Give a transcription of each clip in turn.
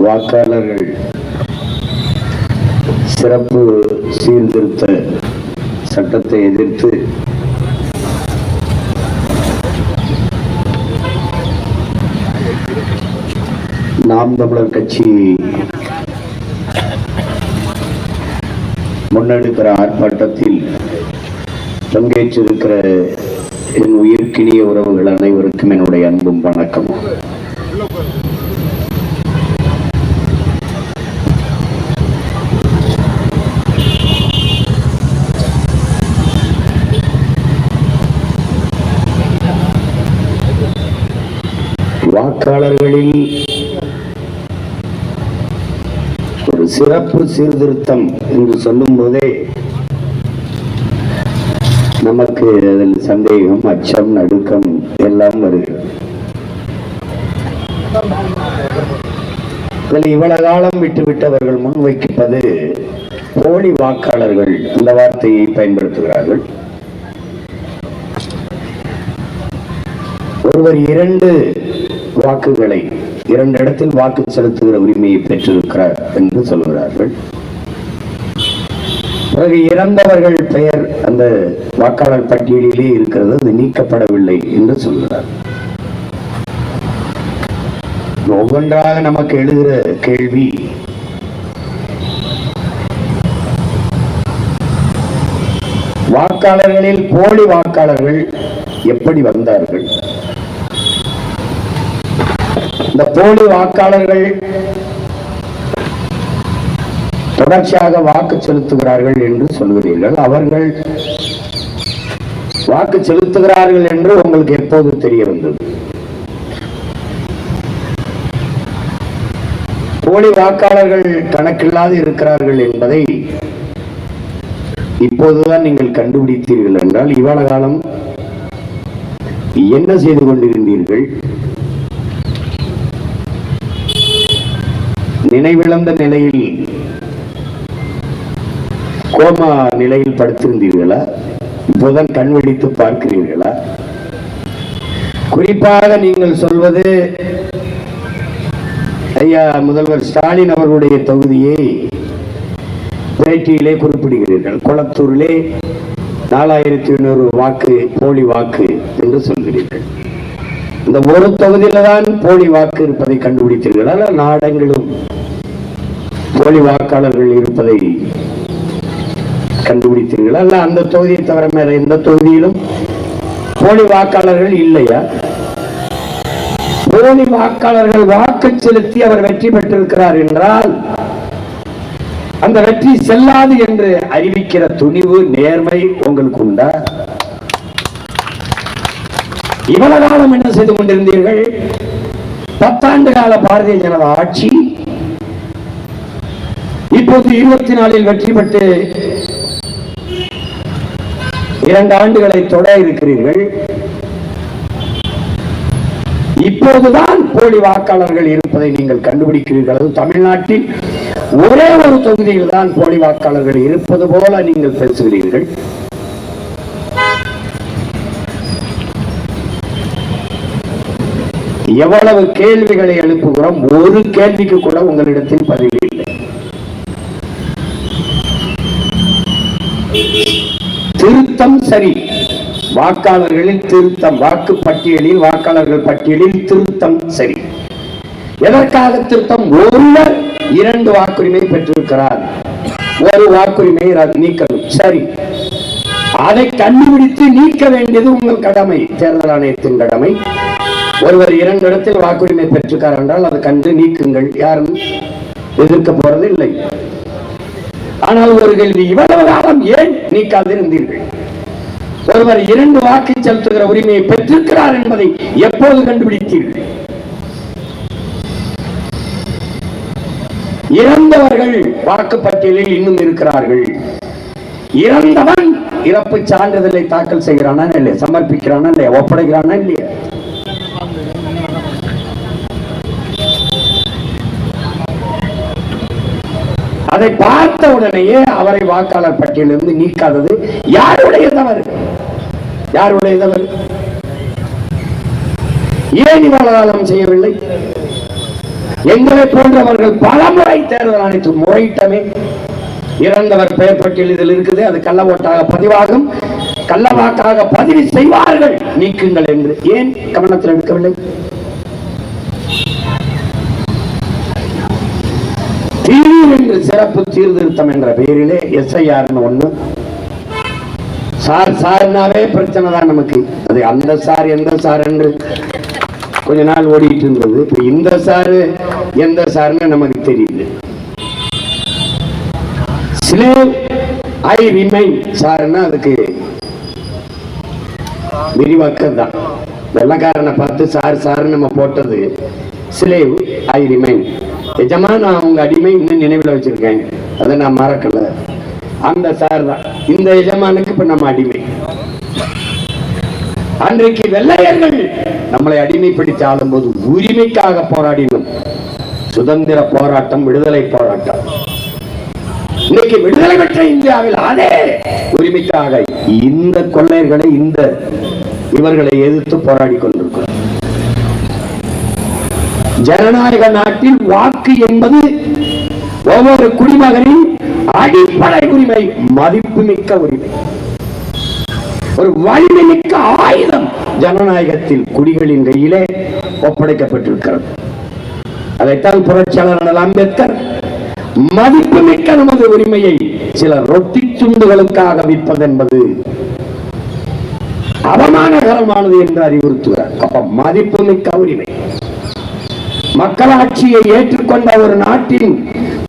வாக்காளர்கள் சிறப்பு சீர்திருத்த சட்டத்தை எதிர்த்து நாம் தமிழர் கட்சி முன்னெடுக்கிற ஆர்ப்பாட்டத்தில் பங்கேற்றிருக்கிற என் உயிர்க்கினிய உறவுகள் அனைவருக்கும் என்னுடைய அன்பும் வணக்கம். வாக்காளர்களில் ஒரு சிறப்பு சீர்திருத்தம் என்று சொல்லும் போதே நமக்கு அதில் சந்தேகம், அச்சம், நடுக்கம் எல்லாம் வருகிறது. இவ்வளவு காலம் விட்டுவிட்டவர்கள் முன்வைப்பது போலி வாக்காளர்கள் அந்த வார்த்தையை பயன்படுத்துகிறார்கள். ஒருவர் 2 வாக்குகளை 2 இடத்தில் வாக்கு செலுத்துகிற உரிமையை பெற்றிருக்கிறார் என்று சொல்கிறார்கள். பிறகு இறந்தவர்கள் பெயர் அந்த வாக்காளர் பட்டியலிலே இருக்கிறது, அது நீக்கப்படவில்லை என்று சொல்கிறார். ஒவ்வொன்றாக நமக்கு எழுகிற கேள்வி, வாக்காளர்களில் போலி வாக்காளர்கள் எப்படி வந்தார்கள்? இந்த போலி வாக்காளர்கள் தொடர்ச்சியாக வாக்கு செலுத்துகிறார்கள் என்று சொல்கிறீர்கள். அவர்கள் வாக்கு செலுத்துகிறார்கள் என்று உங்களுக்கு எப்போது தெரிய வந்தது? போலி வாக்காளர்கள் கணக்கில்லாது இருக்கிறார்கள் என்பதை இப்போதுதான் நீங்கள் கண்டுபிடித்தீர்கள் என்றால் இவ்வளவு காலம் என்ன செய்து கொண்டிருந்தீர்கள்? நினைவிழந்த நிலையில், கோமா நிலையில் படுத்திருந்தீர்களா? இப்போதான் கண் விழித்து பார்க்கிறீர்களா? குறிப்பாக நீங்கள் சொல்வது, ஐயா முதல்வர் ஸ்டாலின் அவர்களுடைய தொகுதியை பேட்டியிலே குறிப்பிடுகிறீர்கள். கொளத்தூரிலே 4100 வாக்கு போலி வாக்கு என்று சொல்கிறீர்கள். இந்த ஒரு தொகுதியில தான் போலி வாக்கு இருப்பதை கண்டுபிடித்தீர்களா? நாடெங்கிலும் போலி வாக்காளர்கள் இருப்பதை கண்டுபிடித்தீர்களா? அல்ல அந்த தொகுதியை தவிர வேற எந்த தொகுதியிலும் போலி வாக்காளர்கள் இல்லையா? போலி வாக்காளர்கள் வாக்கு செலுத்தி அவர் வெற்றி பெற்றிருக்கிறார் என்றால் அந்த வெற்றி செல்லாது என்று அறிவிக்கிற துணிவு, நேர்மை உங்களுக்கு உண்டா? இவ்வளவு காலம் என்ன செய்து கொண்டிருந்தீர்கள்? 10 ஆண்டு கால பாரதிய ஜனதா ஆட்சி, இப்போது 24 வெற்றி பெற்று 2 ஆண்டுகளை தொட இருக்கிறீர்கள். இப்போதுதான் போலி வாக்காளர்கள் இருப்பதை நீங்கள் கண்டுபிடிக்கிறீர்கள். தமிழ்நாட்டில் ஒரே ஒரு தொகுதியில் தான் போலி வாக்காளர்கள் இருப்பது போல நீங்கள் பேசுகிறீர்கள். எவ்வளவு கேள்விகளை எழுப்புகிறோம், ஒரு கேள்விக்கு கூட உங்களிடத்தில் பதில் இல்லை. திருத்தம் சரி, வாக்காளர்களில் திருத்தம், வாக்கு பட்டியலில் வாக்காளர்கள் பட்டியலில் திருத்தம் சரி. எதற்காக திருத்தம்? ஒருவர் 2 வாக்குரிமை பெற்றிருக்கிறார், ஒரு வாக்குரிமை நீக்கணும், சரி. அதை கண்டுபிடித்து நீக்க வேண்டியது உங்கள் கடமை, தேர்தல் ஆணையத்தின் கடமை. ஒருவர் 2 இடத்தில் வாக்குரிமை பெற்றிருக்கார் என்றால் அதை கண்டு நீக்குங்கள், யாரும் எதிர்க்க போறது இல்லை. ஆனால் ஒரு கேள்வி, இவ்வளவு காலம் ஏன் நீக்காதிருந்தீர்கள்? ஒருவர் 2 வாக்கு செலுத்துகிற உரிமையை பெற்றிருக்கிறார் என்பதை எப்போது கண்டுபிடித்தீர்கள்? இறந்தவர்கள் வாக்குப்பட்டியலில் இன்னும் இருக்கிறார்கள். இறந்தவன் இறப்பு சான்றிதழை தாக்கல் செய்கிறானா இல்லையா, சமர்ப்பிக்கிறானா இல்லையா, ஒப்படைக்கிறானா இல்லையா? அதை பார்த்த உடனேயே அவரை வாக்காளர் பட்டியலிருந்து நீக்காதது யாருடைய தவறு? யாருடைய தவறு? ஏன் இவ்வளவு காலம் செய்யவில்லை? எங்களை போன்றவர்கள் பல முறை தேர்தல் ஆணையத்து முறையிட்டமே. இறந்தவர் பெயர் பட்டியல் இதில் இருக்குது, அது கள்ள ஓட்டாக பதிவாகும், கள்ள வாக்காக பதிவு செய்வார்கள், நீக்குங்கள் என்று ஏன் கவனத்தில் எடுக்கவில்லை? என்று சிறப்பு சீர்திருத்தம் என்ற பெயரிலே SIR ஒண்ணு, சார்னாவே பிரச்சனை தான் நமக்கு. அது அந்த சார் எந்த சார் என்று கொஞ்ச நாள் ஓடிட்டு இருந்தது. இப்ப இந்த சாரு எந்த சார்னு நமக்கு தெரியுது. ஸ்லேவ் ஐ ரிமைன் சார்னா அதுக்கு விரிவாக்கம் தான். வெள்ளக்காரனை பார்த்து சார் சார் நம்ம போட்டது ஸ்லேவ் ஐ ரிமைன். எஜமா நான் உங்க அடிமை இன்னும் நினைவில் வச்சிருக்கேன், அதை நான் மறக்கல. அந்த சார் தான் இந்த எஜமானுக்கு இப்ப நம்ம அடிமை. அன்றைக்கு வெள்ளையர்கள் நம்மளை அடிமைப்படுத்தி ஆளும் போது உரிமைக்காக போராடினோம். சுதந்திர போராட்டம், விடுதலை போராட்டம். இன்னைக்கு விடுதலை பெற்ற இந்தியாவில் அதே உரிமைக்காக இந்த கொள்ளையர்களை, இந்த இவர்களை எதிர்த்து போராடி கொண்டிருக்கிறோம். ஜனநாயக நாட்டில் வாக்கு என்பது ஒவ்வொரு குடிமகனின் அடிப்படை உரிமை, மதிப்புமிக்க உரிமை, ஒரு வலிமை மிக்க ஆயுதம் ஜனநாயகத்தில் குடிகளின் கையிலே ஒப்படைக்கப்பட்டிருக்கிறது. அதைத்தான் புரட்சியாளர் அம்பேத்கர் மதிப்புமிக்க நமது உரிமையை சில ரொட்டி துண்டுகளுக்காக விற்பது என்பது அவமானகரமானது என்று அறிவுறுத்துகிறார். அப்ப மதிப்புமிக்க உரிமை, மக்களாட்சியை ஏற்றுக்கொண்ட ஒரு நாட்டின்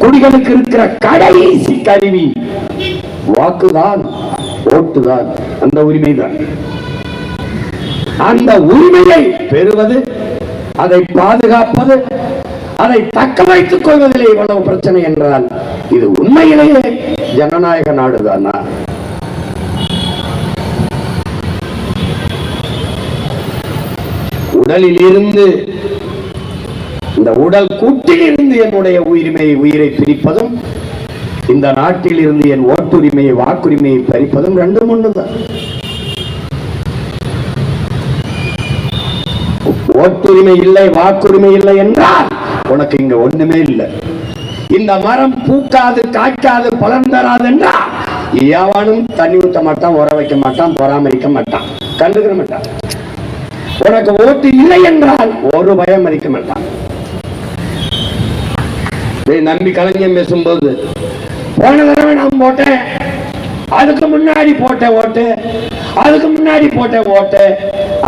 குடிகளுக்கு இருக்கிற கடைசி கருவி வாக்குதான், ஓட்டுதான். அந்த உரிமைதான். அந்த உரிமையை பெறுவது, அதை பாதுகாப்பது, அதை தக்க வைத்துக் கொள்வதிலே இவ்வளவு பிரச்சனை என்றால் இது உண்மையிலேயே ஜனநாயக நாடுதானா? உடலில் இருந்து, இந்த உடல் கூட்டில் இருந்து என்னுடைய உயிரை பிரிப்பதும், இந்த நாட்டில் இருந்து என் ஓட்டுரிமையை, வாக்குரிமையை பறிப்பதும் ரெண்டும் ஒன்றுதான். ஓட்டுரிமை இல்லை, வாக்குரிமை இல்லை என்றால் உனக்கு இங்க ஒண்ணுமே இல்லை. இந்த மரம் பூக்காது, காய்க்காது, பலன் தராது என்றால் எவனும் தண்ணி ஊற்ற மாட்டான், உர வைக்க மாட்டான், பராமரிக்க மாட்டான், கண்டுக்கிற மாட்டான். உனக்கு ஓட்டு இல்லை என்றால் ஒரு பயம் மதிக்க மாட்டான். நம்பி கலைஞர் பேசும்போது, போன தடவை நான் போட்டேன், அதுக்கு முன்னாடி போட்ட ஓட்டு, அதுக்கு முன்னாடி போட்ட ஓட்டு,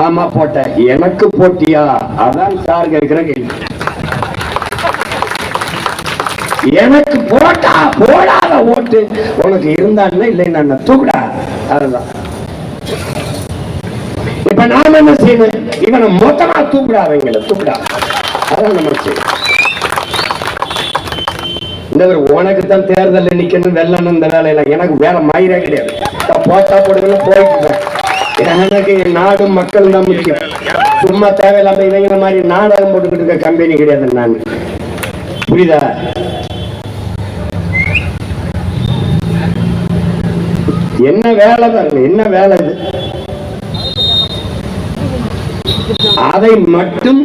ஆமா போட்ட, எனக்கு போட்டியா? அதான் சார் கேட்கிற கேள்வி. எனக்கு போட்டா போடாத ஓட்டு உனக்கு இருந்தான்னு இல்லை, நான் தூக்குடா. அதுதான் இப்ப நாம என்ன செய்யணும்? இவனை மொத்தமா தூக்குடா, அவங்களை தூக்குடா. அதான் நம்ம செய்யணும். இந்த உனக்கு தான் தேர்தல் நிக்கணும், வெள்ளணும், இந்த வேலையில எனக்கு வேற மயிரே கிடையாது. போட்டா போடுங்கன்னு போயிட்டு எனக்கு நாடும் மக்கள் தான் முக்கியம். சும்மா தேவையில்லாம இவங்க மாதிரி நாடகம் போட்டுக்கிட்டு இருக்க கம்பெனி கிடையாது நான். புரியுதா? என்ன வேலை பாருங்க, என்ன வேலை இது? அதை மட்டும்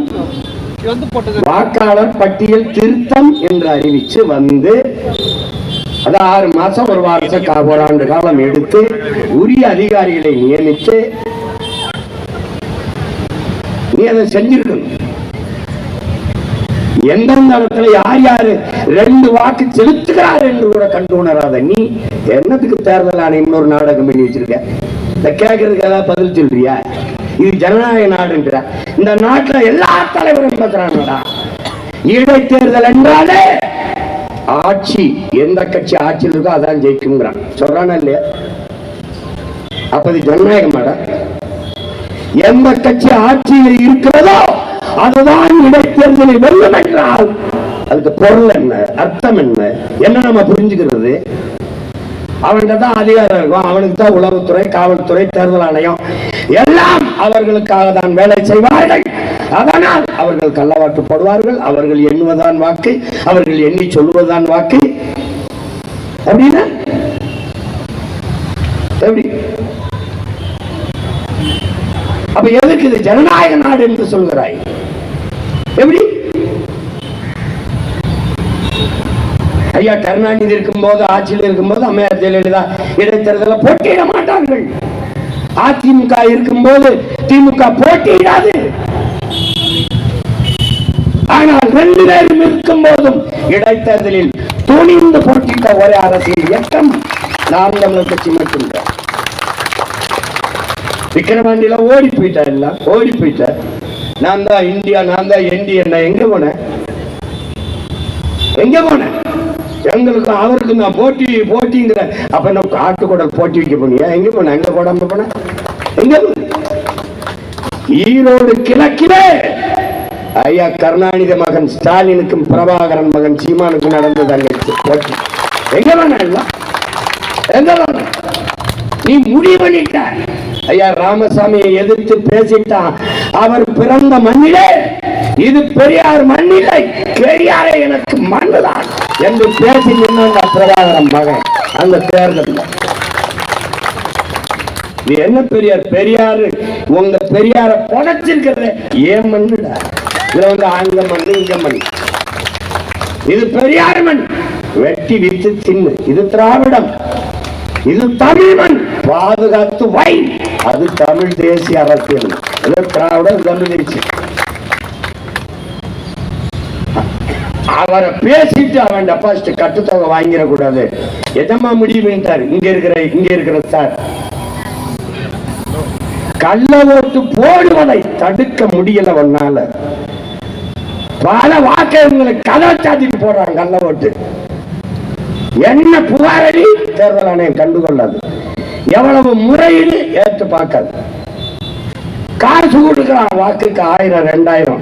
வாக்காளர் பட்டியல் திருத்தம் என்று அறிவிச்சு வந்து, அது 6 மாசம், ஒரு வருஷம், ஓராண்டு காலம் எடுத்து உரிய அதிகாரிகளை நியமித்து நீ அதை செஞ்சிருக்கணும். எந்தெந்த இடத்துல யார் யாரு 2 வாக்கு செலுத்துகிறார் என்று கூட கண்டு உணராத நீ என்னத்துக்கு தேர்தல் ஆணையம் ஒரு நாடகம் பண்ணி வச்சிருக்க? இந்த கேட்கறதுக்கு ஏதாவது பதில் சொல்றியா? இது ஜனநாயக நாடுன்ற இந்த நாட்டுல எல்லா தலைவரும் பார்க்கிறாங்கடா. இடைத்தேர்தல் என்றாலே ஆட்சி, எந்த கட்சி ஆட்சியில் இருக்கோ அதான் ஜெயிக்குங்கிறான். சொல்றானா இல்லையா? அப்ப இது ஜனநாயகமாடா? எந்த கட்சி ஆட்சியில் இருக்கிறதோ அதுதான் இடைத்தேர்தலை வெல்லும் என்றால் அதுக்கு பொருள் என்ன, அர்த்தம் என்ன, என்ன நம்ம புரிஞ்சுக்கிறது? அவன்கிட்ட தான் அதிகாரம் இருக்கும், அவனுக்கு தான் உளவுத்துறை, காவல்துறை, தேர்தல் ஆணையம் எல்லாம் அவர்களுக்காக தான் வேலை செய்வார்கள். அதனால் அவர்கள் கள்ளவாக்கு போடுவார்கள். அவர்கள் எண்ணுவதான் வாக்கு, அவர்கள் எண்ணி சொல்லுவதுதான் வாக்கு. அப்படின்னா எப்படி? அப்ப எதுக்கு இது ஜனநாயக நாடு என்று சொல்கிறாய்? எப்படி? ஐயா கருணாநிதி இருக்கும்போது, ஆட்சியில் இருக்கும்போது அம்மையார் ஜெயலலிதா இடைத்தேர்தலில் போட்டியிட மாட்டார்கள். அதிமுக இருக்கும்போது திமுக போட்டியிடாது. ஆனால் 2 பேரும் இருக்கும் போதும் இடைத்தேர்தலில் துணிந்து போட்டியிட்ட ஒரே அரசியல் இயக்கம் நாம் தமிழர் கட்சி மட்டும்தான். விக்கிரவாண்டியில ஓடி போயிட்டார், எல்லாம் ஓடி போயிட்டார். நான் தான் இந்தியா, நான் தான் என்டிஏ. எங்க போனேன்? எங்க போனேன்? எங்களுக்கு அவருக்கு நான் போட்டிங்கிற அப்ப நம்ம காட்டுக்குடல் போட்டி வைக்க போனீங்க. எங்க போன? எங்க போடாம போன? எங்க? ஈரோடு கிழக்கிலே ஐயா கருணாநிதி மகன் ஸ்டாலினுக்கும் பிரபாகரன் மகன் சீமானுக்கும் நடந்தது அங்க போட்டி. எங்க போன? எங்க போன? நீ முடிவு பண்ணிட்ட. ஐயா ராமசாமியை எதிர்த்து பேசிட்டான். அவர் பிறந்த மண்ணிலே இது பெரியார் மண்ணிலை, பெரியாரே எனக்கு மண்ணுதான் என்று பேசி நின்றாங்க பிரபாகரன் மகன் அந்த தேர்தல். இது என்ன பெரியார்? பெரியாரு உங்க பெரியார புதைச்சிருக்கிறது ஏன் மண்ணுடா? இதுல வந்து அங்க மண்ணு இங்க மண். இது பெரியார் மண், வெட்டி வித்து தின்னு. இது திராவிடம், இது தமிழ் மண், பாதுகாத்து வை. அது தமிழ் தேசிய அரசியல். திராவிடம் தமிழ் தேசிய. அவரை பேசிட்டு அவன் டெபாசிட் கட்டுத்தொகை வாங்கிடக்கூடாது. எதமா முடிவுட்டார் இங்க இருக்கிற சார். கள்ள ஓட்டு போடுவதை தடுக்க முடியல. ஒன்னால பல வாக்குகளை கதை சாத்திட்டு போடுறாங்க. கள்ள ஓட்டு என்ன புகாரடி தேர்தல் ஆணையம் கண்டுகொள்ளாது. எவ்வளவு முறையீடு ஏற்று பார்க்காது. காசு கொடுக்கிறான் வாக்குக்கு 1000 2000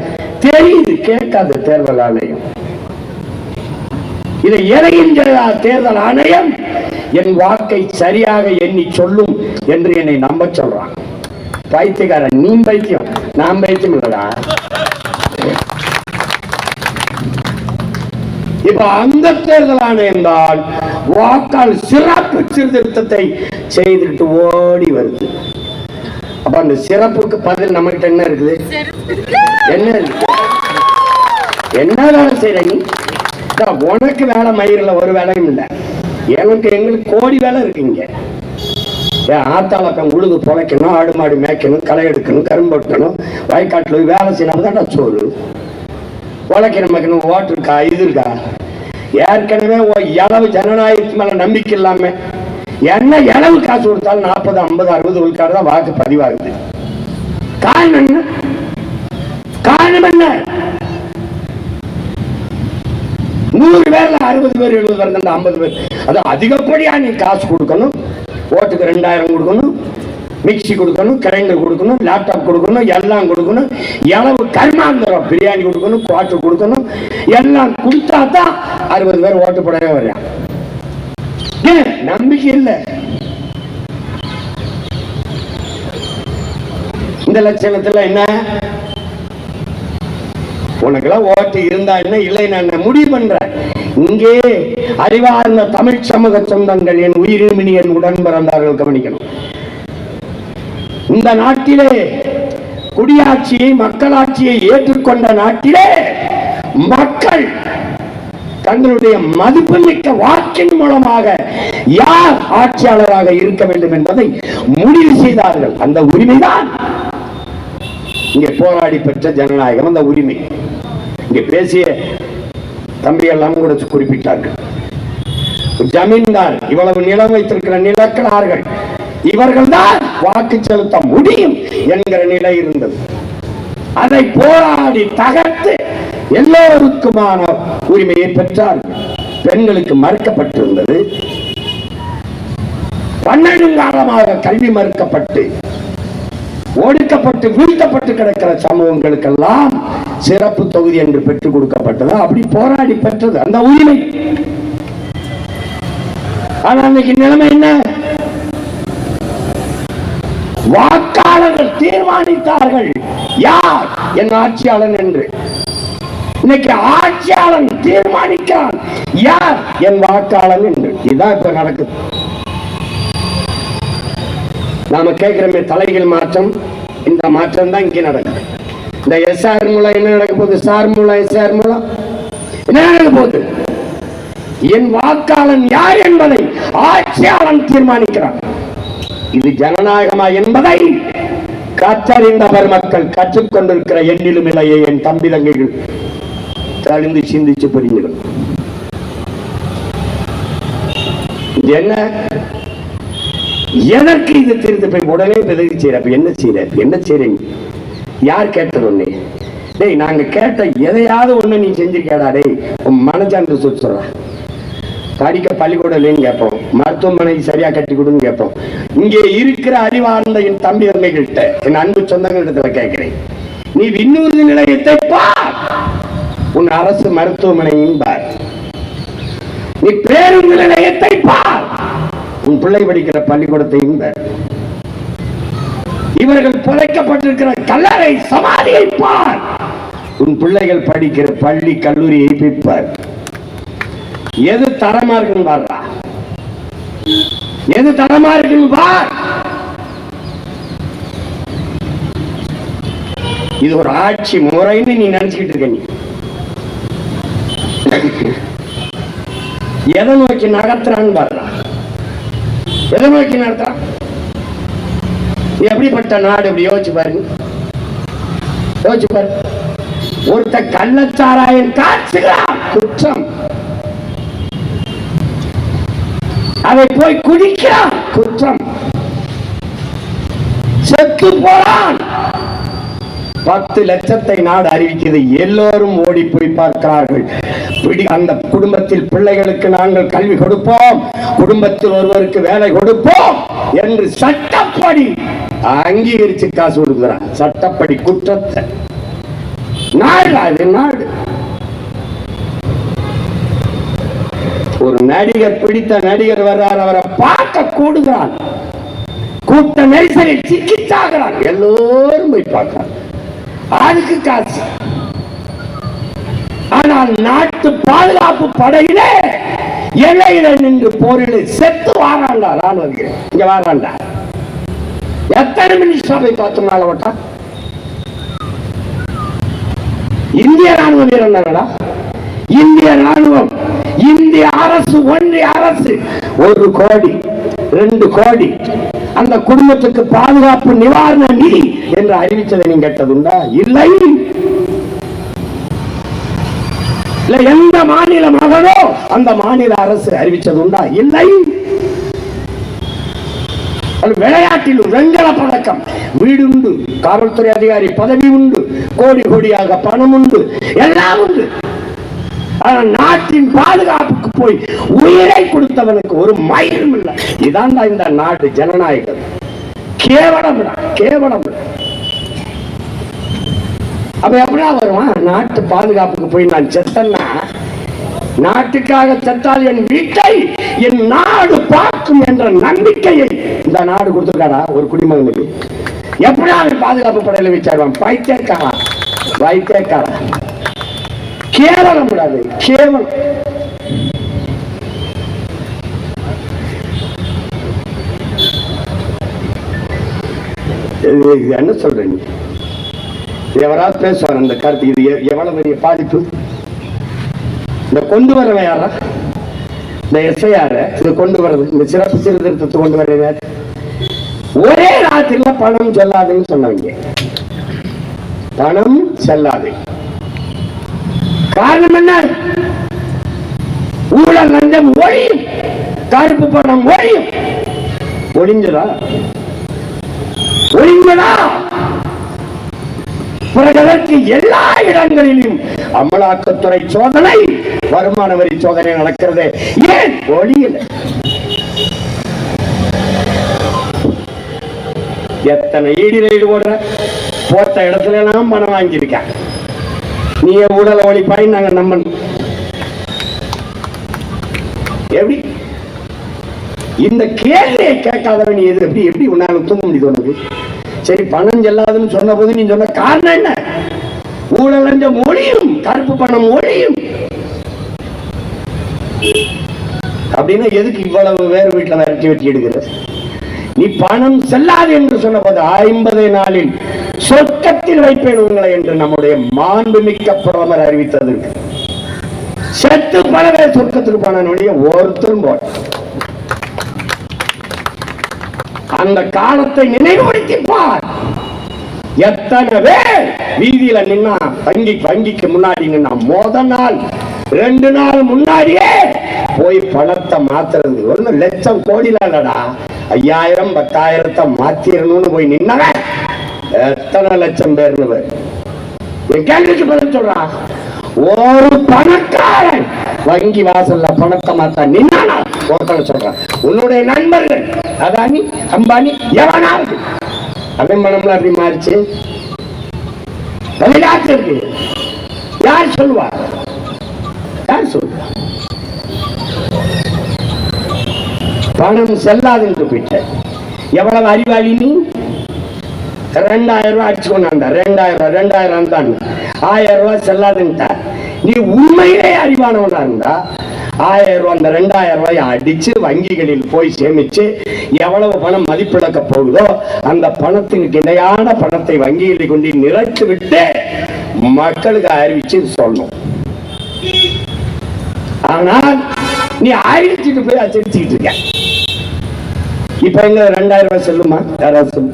தெரியுது, கேட்காது தேர்தல் ஆணையம். இதை எதையும் தேர்தல் ஆணையம் என் வாக்கை சரியாக எண்ணி சொல்லும் என்று என்னை நம்ப சொல்றான். பைத்தியக்காரன் நீ பைத்தியம், நான் பைத்தியம் இல்லடா. இப்ப அந்த தேர்தல் ஆணையம் தான் வாக்கால் சிறப்பு சீர்திருத்தத்தை செய்துட்டு ஓடி வருது. அப்ப அந்த சிறப்புக்கு பதில் நம்மகிட்ட என்ன இருக்குது? என்ன இருக்கு? என்ன வேலை செய்யற நீ? உனக்கு வேலை மயிரில் ஒரு வேலையும் இல்லை. எங்களுக்கு கோடி வேலை இருக்குங்க. ஆத்தாளக்கம் உழுது புழைக்கணும், ஆடு மாடு மேய்க்கணும், களை எடுக்கணும், கரும்பு வெட்டணும், வயக்காட்டில் வேலை செய்யணும். தான் சோறு உழைக்கணும், மேய்க்கணும். ஓட்டு இருக்கா? இது இருக்கா? ஏற்கனவே இளவு ஜனநாயகத்து மேல நம்பிக்கை இல்லாம என்ன இளவு காசு கொடுத்தாலும் 40 50 60 விழுக்காடு தான் வாக்கு பதிவாகுது. காரணம் என்ன? காரணம் என்ன? 100 பேர்ல 60 பேர் 70 பேர் 50 பேர். அது அதிகப்படியா நீ காசு கொடுக்கணும். ஓட்டுக்கு 2000 கொடுக்கணும், மிக்சி கொடுக்கணும், கிரைண்டர் கொடுக்கணும், லேப்டாப் கொடுக்கணும், எல்லாம் கொடுக்கணும். எளவு கர்மாந்திரம் பிரியாணி கொடுக்கணும், குவாட்டர் கொடுக்கணும். எல்லாம் கொடுத்தா தான் 60 பேர் ஓட்டு போடவே வர்றான். நம்பிக்கை இல்லை. இந்த லட்சணத்துல என்ன? உனக்கெல்லாம் ஓட்டு இருந்தா என்ன, இல்லை நான் முடிவு பண்ற. இங்கே அறிவார்ந்த தமிழ் சமூக சொந்தங்கள், என் உயிரிமினி, என் உடன் பிறந்தார்கள் கவனிக்கணும். இந்த நாட்டிலே குடியாட்சியை, மக்களாட்சியை ஏற்றுக்கொண்ட நாட்டிலே மக்கள் தங்களுடைய மதிப்புமிக்க வாக்கின் மூலமாக யார் ஆட்சியாளராக இருக்க வேண்டும் என்பதை முடிவு செய்தார்கள். அந்த உரிமைதான் இங்கே போராடி பெற்ற ஜனநாயகம். அந்த உரிமை இங்கே பேசிய தம்பி எல்லாம் கூட குறிப்பிட்டார்கள். ஜமீன்தார் இவ்வளவு நிலம் வைத்திருக்கிற நிலக்கலார்கள் இவர்கள் தான் வாக்கு செலுத்த முடியும் என்கிற நிலை இருந்தது. அதை போராடி தகர்த்து எல்லோருக்குமான உரிமையை பெற்றார்கள். பெண்களுக்கு மறுக்கப்பட்டிருந்தது. 12 காலமாக கல்வி மறுக்கப்பட்டு ஒடுக்கப்பட்டு வீழ்த்தப்பட்டு கிடக்கிற சமூகங்களுக்கெல்லாம் சிறப்பு தொகுதி என்று பெற்றுக் கொடுக்கப்பட்டது. அப்படி போராடி பெற்றது அந்த உரிமை. ஆனா இன்னைக்கு நிலைமை என்ன? வாக்காளர்கள் தீர்மானித்தார்கள் யார் என் ஆட்சியாளன் என்று. இன்னைக்கு ஆட்சியாளன் தீர்மானிக்கிறான் யார் என் வாக்காளன் என்று. இதுதான் இப்ப நடக்குது. நாம கேட்கிறோமே தலைகள் மாற்றம், இந்த மாற்றம் தான் இங்கே நடக்குது. இந்த எஸ்ஆர் மூலம் என்ன நடக்க போகுது? சார் மூலம் எஸ்ஆர் மூலம் என்ன நடக்க போகுது? என் வாக்காளன் யார் என்பதை ஆட்சியாளன் தீர்மானிக்கிறார். இது ஜனநாயகமா என்பதை கற்றறிந்த பெருமக்கள், கற்றுக்கொண்டிருக்கிற எண்ணிலும் இல்லையே என் தம்பி தங்கைகள் கலந்து சிந்திச்சு புரிஞ்சுக்கணும். என்ன எனக்கு இது தெரிந்து போய் உடனே பிதவி செய்யற என்ன செய்றீங்க யார் கேட்டது ஒண்ணு? டேய், நாங்க கேட்ட எதையாவது ஒண்ணு நீ செஞ்சிருக்கடா? டேய், உன் மனசான்று சொல்ற. படிக்க பள்ளிக்கூடம் இல்லைன்னு கேட்போம், மருத்துவமனை சரியா கட்டி கொடுன்னு கேட்போம். இங்கே இருக்கிற அறிவார்ந்த என் தம்பி தங்கைகள்கிட்ட, என் அன்பு சொந்தங்கள்கிட்ட கேட்கிறேன், நீ விண்ணூர்தி நிலையத்தை பார், உன் அரசு மருத்துவமனையின் பார். நீ பேருந்து நிலையத்தை பார், உன் பிள்ளை படிக்கிற பள்ளிக்கூடத்தையும் பார். இவர்கள் புதைக்கப்பட்டிருக்கிற கல்லறை சமாதியை பார், உன் பிள்ளைகள் படிக்கிற பள்ளி கல்லூரியை பார். எது தரமா இருக்குன்னு பாருடா, எது தரமா இருக்குன்னு பார். இது ஒரு ஆட்சி முறைன்னு நீ நினைச்சுக்கிட்டு இருக்க. நீ எதை நோக்கி நகர்த்துறான்னு பாருடா, எதை நோக்கி நடத்துறான்? எப்படிப்பட்ட நாடு? இப்படி யோசிச்சு பாருங்க, யோசிச்சு பாரு. ஒருத்த கள்ளச்சாராயம் காய்ச்சுகிறான், குற்றம். அதை போய் குடிக்கிறான், குற்றம். செத்து போறான், 10 லட்சத்தை நாடு அறிவிக்கிறது. எல்லோரும் ஓடி போய் பார்க்கிறார்கள். அந்த குடும்பத்தில் பிள்ளைகளுக்கு நாங்கள் கல்வி கொடுப்போம், குடும்பத்தில் ஒருவருக்கு வேலை கொடுப்போம் என்று சட்டப்படி அங்கீகரிச்சு காசு கொடுக்கிறான். சட்டப்படி குற்றத்தை நாடு, அது நாடு. ஒரு நடிகர், பிடித்த நடிகர் வர்றார், அவரை பார்க்க கூடுகிறான், கூட்ட நெரிசலில் சிக்கிச்சாகிறான், எல்லோரும் போய் பார்க்கிறான், அதுக்கு காசு. ஆனால் நாட்டு பாதுகாப்பு படையிலே எல்லையில நின்று போரில் செத்து வாராண்டா ராணுவ, இங்க வாராண்டா. எத்தனை மினிஸ்டர் போய் பார்த்தோம்னால ஓட்டா இந்திய ராணுவ வீரர்களா? இந்திய ராணுவம், இந்திய அரசு, ஒன்றிய அரசு 1 கோடி 2 கோடி அந்த குடும்பத்துக்கு பாதுகாப்பு நிவாரண நிதி என்று அறிவிச்சதை நீங்க கேட்டதுண்டா? இல்லை. எந்த மாநில மகனோ அந்த மாநில அரசு அறிவிச்சதுண்டா? இல்லை. விளையாட்டில் வெண்கல பதக்கம், வீடு உண்டு, காவல்துறை அதிகாரி பதவி உண்டு, கோடி கோடியாக பணம் உண்டு, எல்லாம் உண்டு. நாட்டின் பாதுகாப்புக்கு போய் உயிரை கொடுத்தவனுக்கு ஒரு மயிரும் இல்லை. இதான் இந்த நாடு ஜனநாயகம். கேவலம், கேவலம். அப்ப எப்படா வருவான்? நாட்டு பாதுகாப்புக்கு போய் நான் செத்தன்னா, நாட்டுக்காக செத்தால் என் வீட்டை என் நாடு பார்க்கும் என்ற நம்பிக்கையை இந்த நாடு கொடுத்திருக்காடா ஒரு குடிமகனுக்கு. எப்படா அவன் பாதுகாப்பு படையில வச்சாடுவான்? பைத்தியக்காரா, பைத்தியக்காரா. கேவலம் கூடாது, கேவலம். என்ன சொல்றீங்க? எவராது பேசுவார் அந்த கருத்து. இது எவ்வளவு பெரிய பாதிப்பு. இந்த கொண்டு வரவன் யாரா? இந்த எஸ்ஐஆர் இது கொண்டு வர்றது, இந்த சிறப்பு சீர்திருத்தத்தை கொண்டு வர்றது ஒரே ராத்திரில பணம் செல்லாதுன்னு சொன்னவங்க. பணம் செல்லாது. காரணம் என்ன? ஊழல் லஞ்சம் ஒழியும், கருப்பு பணம் ஒழியும். ஒழிஞ்சதா? ஒழிஞ்சதா? பிறகு எல்லா இடங்களிலும் அமலாக்கத்துறை சோதனை, வருமான வரி சோதனை நடக்கிறது. ஏன் ஒழியல? எத்தனை ஈடு போடுற, போட்ட இடத்துல எல்லாம் பணம் வாங்கியிருக்க. நீ ஊழல் ஒழிப்பாய் நாங்க நம்பணும். எப்படி இந்த கேள்வியை கேட்காதவன் எது எப்படி எப்படி உன்னால தூங்க முடியுது உனக்கு? சரி, பணம் செல்லாதுன்னு சொன்ன போது நீ சொன்ன காரணம் என்ன? ஊழல் லஞ்சம் ஒழியும், கருப்பு பணம் ஒழியும் அப்படின்னா எதுக்கு இவ்வளவு வேறு வீட்டுல விரட்டி வெட்டி எடுக்கிற? நீ பணம் செல்லாது என்று சொன்ன போது 50 நாளில் சொர்க்கத்தில் வைப்பேன் உங்களை என்று நம்முடைய மாண்புமிக்க பிரதமர் அறிவித்ததற்கு செத்து பல பேர் சொர்க்கத்துக்கு போனோடைய ஒருத்தரும் போட. அந்த காலத்தை நினைவுபடுத்திப்பார். எத்தனை பேர் வீதியில நின்னா, வங்கிக்கு முன்னாடி நின்னா, முதல் நாள் 2 நாள் முன்னாடியே போய் பணத்தை மாத்துறது. 1 லட்சம் கோடில இல்லடா, 5000 10,000 மாத்திரணும்னு போய் நின்னவன் எத்தனை லட்சம் பேர்னு என் கேள்விக்கு பதில் சொல்றான். ஒரு பணக்காரன் வங்கி வாசல்ல பணத்தை மாத்த நின்னா ஒருத்தனை சொல்றான். உன்னுடைய நண்பர்கள் அதானி அம்பானி எவனா இருக்கு, அவன் மனம்ல அப்படி மாறிச்சு. வெளிநாட்டிற்கு யார் சொல்லுவார்? யார் சொல்லுவா? பணம் செல்லாது என்று போயிட்ட. எவ்வளவு அறிவாளி நீ? 2000 ரூபாய் அடிச்சு கொண்டாண்ட, 2000 தான் 1000 ரூபாய் செல்லாதுன்ட்ட. நீ உண்மையிலே அறிவானவனா இருந்தா 1000 ரூபாய், அந்த 2000 ரூபாய் அடிச்சு வங்கிகளில் போய் சேமிச்சு எவ்வளவு பணம் மதிப்பிழக்க போகுதோ அந்த பணத்திற்கு இணையான பணத்தை வங்கிகளில் கொண்டு நிறைத்து விட்டு மக்களுக்கு அறிவிச்சு சொல்லணும். ஆனால் நீ ஆயிரத்துக்கு போய் அச்சடிச்சுக்கிட்டு இருக்க. இப்ப எங்க 2000 ரூபாய் செல்லுமா? யாராவது சொல்லு.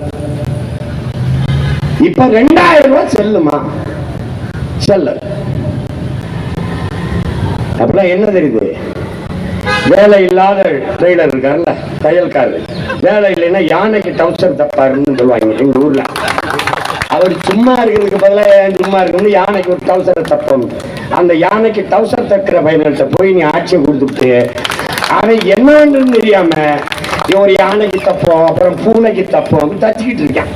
இப்ப 2000 ரூபாய் செல்லுமா? செல்ல. அப்படின்னா என்ன தெரியுது? வேலை இல்லாத ட்ரெய்லர் இருக்காருல்ல, தையல்காரர், வேலை இல்லைன்னா யானைக்கு டவுசர் தப்பாருன்னு சொல்லுவாங்க எங்க ஊர்ல. அவர் சும்மா இருக்கிறதுக்கு பதிலாக சும்மா இருக்கணும், யானைக்கு ஒரு டவுசரை தப்பணும். அந்த யானைக்கு டவுசர் தக்கிற பையன்கிட்ட போய் நீ ஆட்சியை கொடுத்துட்டு அவன் என்னன்னு தெரியாம ஒரு யானைக்கு தப்போம், அப்புறம் பூனைக்கு தப்போம் தச்சுக்கிட்டு இருக்கான்.